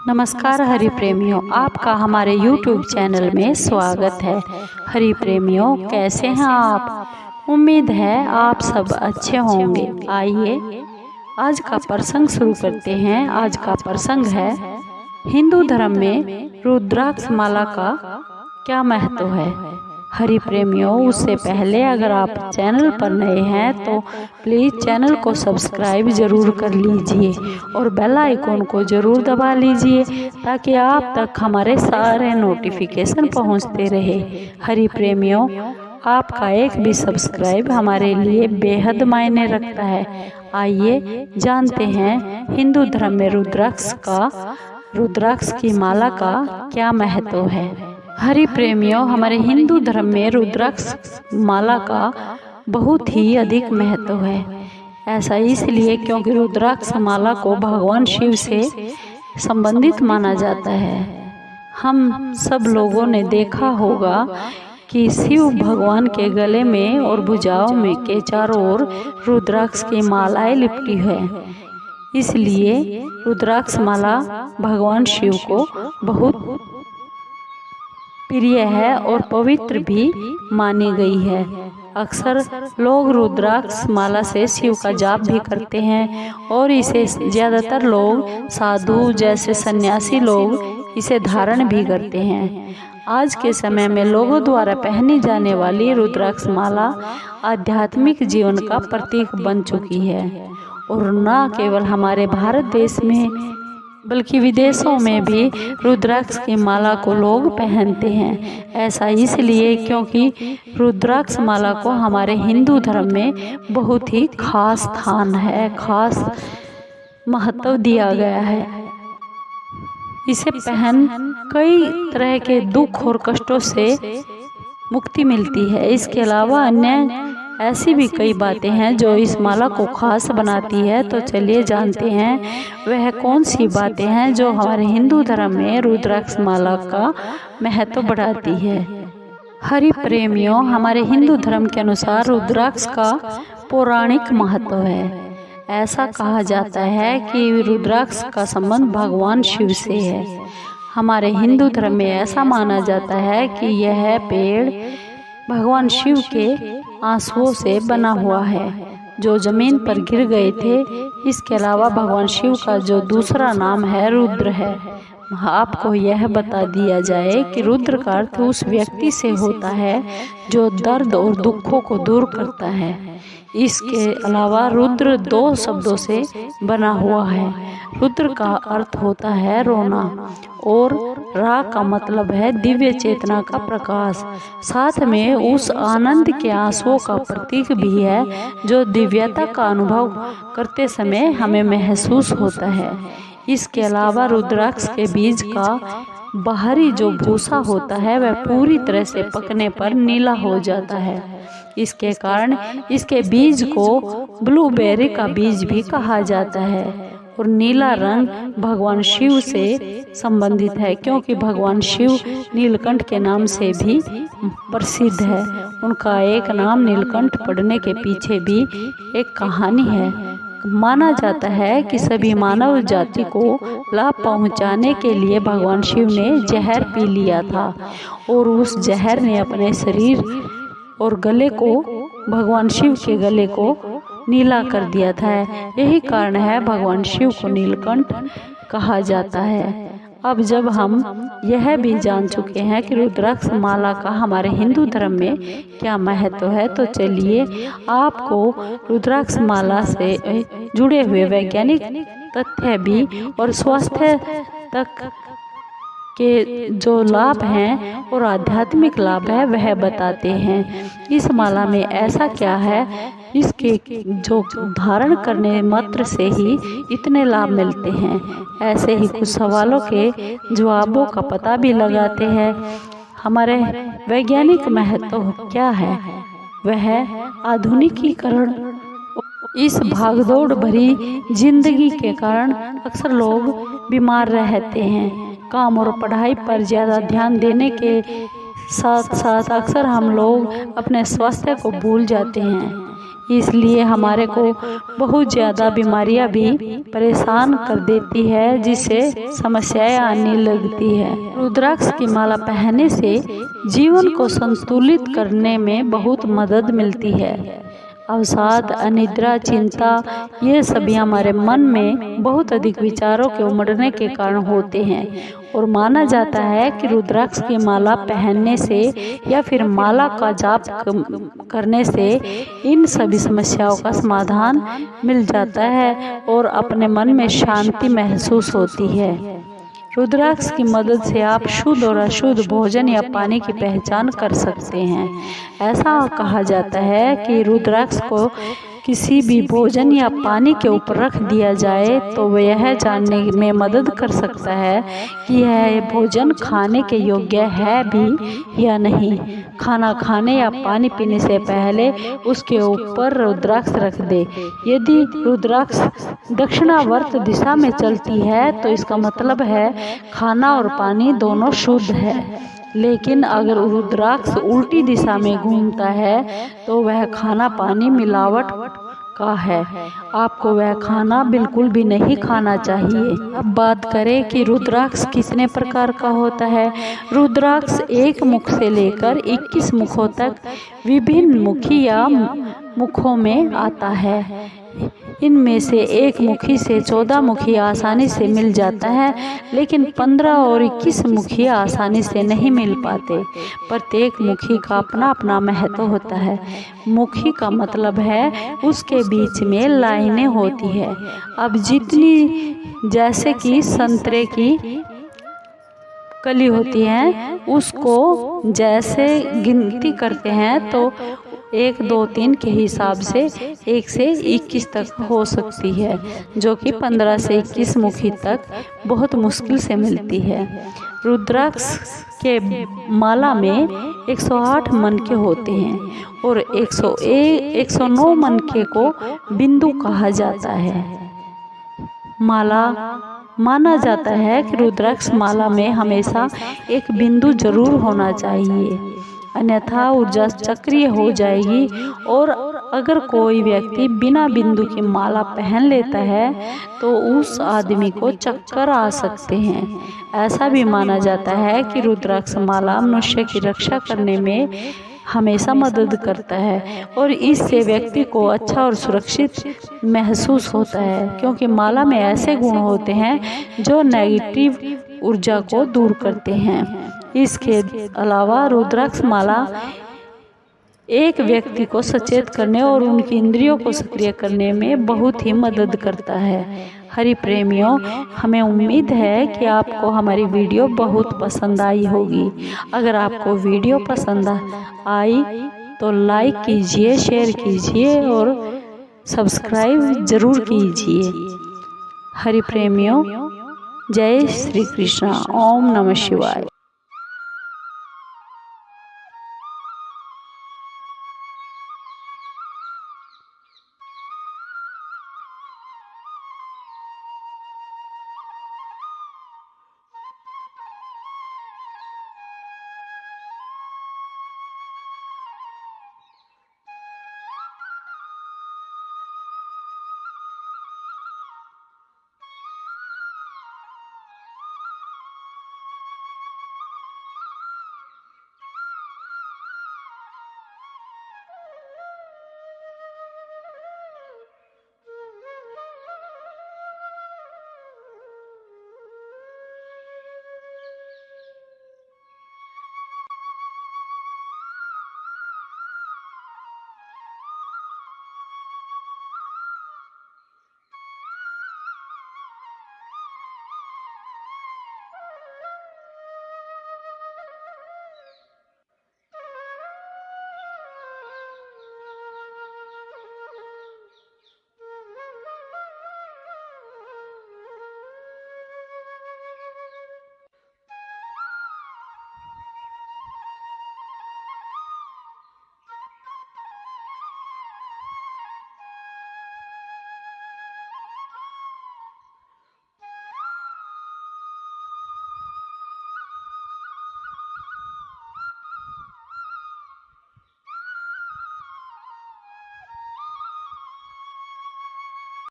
नमस्कार हरि प्रेमियों, आपका हमारे YouTube चैनल में स्वागत है। हरि प्रेमियों, कैसे हैं आप? उम्मीद है आप सब अच्छे होंगे। आइए आज का प्रसंग शुरू करते हैं। आज का प्रसंग है हिंदू धर्म में रुद्राक्ष माला का क्या महत्व है। हरि प्रेमियों, उससे पहले अगर आप चैनल पर नए हैं तो प्लीज़ चैनल को सब्सक्राइब ज़रूर कर लीजिए और बेल आइकॉन को ज़रूर दबा लीजिए ताकि आप तक हमारे सारे नोटिफिकेशन पहुंचते रहे। हरि प्रेमियों, आपका एक भी सब्सक्राइब हमारे लिए बेहद मायने रखता है। आइए जानते हैं हिंदू धर्म में रुद्राक्ष की माला का क्या महत्व है। हरि प्रेमियों, हमारे हिंदू धर्म में रुद्राक्ष माला का बहुत ही अधिक महत्व है। ऐसा इसलिए क्योंकि रुद्राक्ष माला को भगवान शिव से संबंधित माना जाता है। हम सब लोगों ने देखा होगा कि शिव भगवान के गले में और भुजाओं में के चारों ओर रुद्राक्ष की मालाएं लिपटी है। इसलिए रुद्राक्ष माला भगवान शिव को बहुत प्रिय है और पवित्र भी मानी गई है। अक्सर लोग रुद्राक्ष माला से शिव का जाप भी करते हैं और इसे ज़्यादातर लोग साधु जैसे सन्यासी लोग इसे धारण भी करते हैं। आज के समय में लोगों द्वारा पहनी जाने वाली रुद्राक्ष माला आध्यात्मिक जीवन का प्रतीक बन चुकी है और न केवल हमारे भारत देश में बल्कि विदेशों में भी रुद्राक्ष की माला को लोग पहनते हैं। ऐसा इसलिए क्योंकि रुद्राक्ष माला को हमारे हिंदू धर्म में बहुत ही खास स्थान है, खास महत्व दिया गया है। इसे पहन कई तरह के दुख और कष्टों से मुक्ति मिलती है। इसके अलावा अन्य ऐसी भी कई बातें हैं जो इस माला को खास बनाती है। तो चलिए जानते हैं वह कौन सी बातें हैं जो हमारे हिंदू धर्म में रुद्राक्ष माला का महत्व बढ़ाती है। हरि प्रेमियों, हमारे हिंदू धर्म के अनुसार रुद्राक्ष का पौराणिक महत्व है। ऐसा कहा जाता है कि रुद्राक्ष का संबंध भगवान शिव से है। हमारे हिंदू धर्म में ऐसा माना जाता है कि यह पेड़ भगवान शिव के आंसुओं से बना हुआ है जो जमीन पर गिर गए थे। इसके अलावा भगवान शिव का जो दूसरा नाम है रुद्र है। आपको यह बता दिया जाए कि रुद्र का अर्थ उस व्यक्ति से होता है जो दर्द और दुखों को दूर करता है। इसके अलावा रुद्र दो शब्दों से बना हुआ है। रुद्र का अर्थ होता है रोना और रा का मतलब है दिव्य चेतना का प्रकाश। साथ में उस आनंद के आंसुओं का प्रतीक भी है जो दिव्यता का अनुभव करते समय हमें महसूस होता है। इसके अलावा रुद्राक्ष के बीज का बाहरी जो भूसा होता है वह पूरी तरह से पकने पर नीला हो जाता है। इसके कारण इसके बीज को ब्लूबेरी का बीज भी कहा जाता है और नीला रंग भगवान शिव से संबंधित है क्योंकि भगवान शिव नीलकंठ के नाम से भी प्रसिद्ध है। उनका एक नाम नीलकंठ पड़ने के पीछे भी एक कहानी है। माना जाता है कि सभी मानव जाति को लाभ पहुंचाने के लिए भगवान शिव ने जहर पी लिया था और उस जहर ने अपने शरीर और गले को भगवान शिव के गले को नीला कर दिया था। यही कारण है भगवान शिव को नीलकंठ कहा जाता है। अब जब हम यह भी जान चुके हैं कि रुद्राक्ष माला का हमारे हिंदू धर्म में क्या महत्व है, तो चलिए आपको रुद्राक्ष माला से जुड़े हुए वैज्ञानिक तथ्य भी और स्वास्थ्य तक के जो लाभ हैं और आध्यात्मिक लाभ है वह बताते हैं। इस माला में ऐसा क्या है इसके जो धारण करने मात्र से ही इतने लाभ मिलते हैं। ऐसे ही कुछ सवालों के जवाबों का पता भी लगाते हैं। हमारे वैज्ञानिक महत्व क्या है? वह आधुनिकीकरण। इस भागदौड़ भरी जिंदगी के कारण अक्सर लोग बीमार रहते हैं। काम और पढ़ाई पर ज़्यादा ध्यान देने के साथ साथ अक्सर हम लोग अपने स्वास्थ्य को भूल जाते हैं। इसलिए हमारे को बहुत ज़्यादा बीमारियां भी परेशान कर देती है, जिससे समस्याएं आने लगती है। रुद्राक्ष की माला पहनने से जीवन को संतुलित करने में बहुत मदद मिलती है। अवसाद, अनिद्रा, चिंता, ये सभी हमारे मन में बहुत अधिक विचारों के उमड़ने के कारण होते हैं और माना जाता है कि रुद्राक्ष की माला पहनने से या फिर माला का जाप करने से इन सभी समस्याओं का समाधान मिल जाता है और अपने मन में शांति महसूस होती है। रुद्राक्ष की मदद से आप शुद्ध और अशुद्ध भोजन या पानी की पहचान कर सकते हैं। ऐसा कहा जाता है कि रुद्राक्ष को किसी भी भोजन या पानी के ऊपर रख दिया जाए तो वह यह जानने में मदद कर सकता है कि यह भोजन खाने के योग्य है भी या नहीं। खाना खाने या पानी पीने से पहले उसके ऊपर रुद्राक्ष रख दे। यदि रुद्राक्ष दक्षिणावर्त दिशा में चलती है तो इसका मतलब है खाना और पानी दोनों शुद्ध है, लेकिन अगर रुद्राक्ष उल्टी दिशा में घूमता है तो वह खाना पानी मिलावट का है। आपको वह खाना बिल्कुल भी नहीं खाना चाहिए। अब बात करें कि रुद्राक्ष कितने प्रकार का होता है। रुद्राक्ष एक मुख से लेकर 21 मुखों तक विभिन्न मुखी या मुखों में आता है। इनमें से एक मुखी से 14 मुखी आसानी से मिल जाता है, लेकिन 15 और 21 मुखी आसानी से नहीं मिल पाते। प्रत्येक मुखी का अपना अपना महत्व होता है। मुखी का मतलब है उसके बीच में लाइनें होती है। अब जितनी जैसे कि संतरे की कली होती है, उसको जैसे गिनती करते हैं तो 1, 2, 3 के हिसाब से 1 से 21 तक हो सकती है, जो कि 15 से 21 मुखी तक बहुत मुश्किल से मिलती है। रुद्राक्ष के माला में 108 मनके होते हैं और 109 मनके को बिंदु कहा जाता है। माना जाता है कि रुद्राक्ष माला में हमेशा एक बिंदु जरूर होना चाहिए, अन्यथा ऊर्जा चक्रीय हो जाएगी और अगर कोई व्यक्ति बिना बिंदु की माला पहन लेता है तो उस आदमी को चक्कर आ सकते हैं। ऐसा भी माना जाता है कि रुद्राक्ष माला मनुष्य की रक्षा करने में हमेशा मदद करता है और इससे व्यक्ति को अच्छा और सुरक्षित महसूस होता है, क्योंकि माला में ऐसे गुण होते हैं जो नेगेटिव ऊर्जा को दूर करते हैं। इसके अलावा रुद्राक्ष माला एक व्यक्ति को सचेत करने और उनकी इंद्रियों को सक्रिय करने में बहुत ही मदद करता है। हरि प्रेमियों, हमें उम्मीद है कि आपको हमारी वीडियो बहुत पसंद आई होगी। अगर आपको वीडियो पसंद आई तो लाइक कीजिए, शेयर कीजिए और सब्सक्राइब जरूर कीजिए। हरि प्रेमियों, जय श्री कृष्णा। ओम नमः शिवाय।